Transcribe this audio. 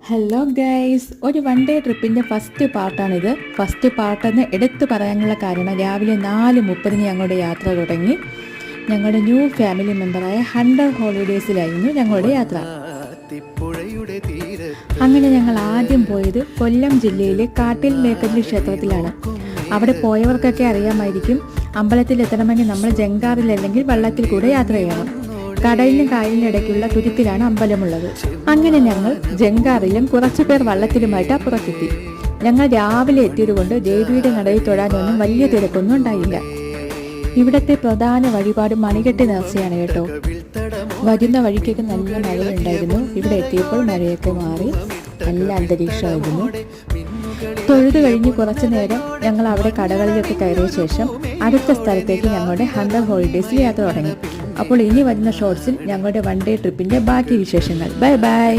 Hello guys, ഒരു one day ട്രിപ്പിൻ്റെ first പാർട്ടാണിത്. First പാർട്ടെന്ന് എടുത്തു പറയാനുള്ള കാരണം രാവിലെ 4:30 ഞങ്ങളുടെ യാത്ര തുടങ്ങി. ഞങ്ങളുടെ ന്യൂ ഫാമിലി മെമ്പറായ ഹണ്ടർ ഹോളിഡേയ്സിലായിരുന്നു ഞങ്ങളുടെ യാത്ര. അങ്ങനെ ഞങ്ങൾ ആദ്യം പോയത് കൊല്ലം ജില്ലയിലെ കാട്ടിൽ മേക്കല്ലി ക്ഷേത്രത്തിലാണ്. അവിടെ പോയവർക്കൊക്കെ അറിയാമായിരിക്കും, അമ്പലത്തിൽ എത്തണമെങ്കിൽ നമ്മൾ ജങ്കാറിൽ അല്ലെങ്കിൽ വള്ളത്തിൽ കൂടെ യാത്ര ചെയ്യണം. കടലിനും കായലിനും ഇടയ്ക്കുള്ള തുരുത്തിലാണ് അമ്പലമുള്ളത്. അങ്ങനെ ഞങ്ങൾ ജങ്കാറിലും കുറച്ചുപേർ വള്ളത്തിലുമായിട്ട് അപ്പുറത്തെത്തി. ഞങ്ങൾ രാവിലെ എത്തിയതുകൊണ്ട് ദേവിയുടെ നടയിൽ തൊഴാനൊന്നും വലിയ തിരക്കൊന്നും ഉണ്ടായില്ല. ഇവിടത്തെ പ്രധാന വഴിപാട് മണികെട്ടി നേർച്ചയാണ് കേട്ടോ. വരുന്ന വഴിക്കൊക്കെ നല്ല മഴയുണ്ടായിരുന്നു. ഇവിടെ എത്തിയപ്പോൾ മഴയൊക്കെ മാറി നല്ല അന്തരീക്ഷമായിരുന്നു. തൊഴുത് കഴിഞ്ഞ് കുറച്ചു നേരം ഞങ്ങൾ അവിടെ കടകളിലൊക്കെ കയറിയ ശേഷം അടുത്ത സ്ഥലത്തേക്ക് ഞങ്ങളുടെ ഹണ്ടർ ഹോളിഡേയ്സിൽ യാത്ര തുടങ്ങി. അപ്പോൾ ഇനി വരുന്ന ഷോർട്സിൽ ഞങ്ങളുടെ വൺ ഡേ ട്രിപ്പിൻ്റെ ബാക്കി വിശേഷങ്ങൾ. Bye bye.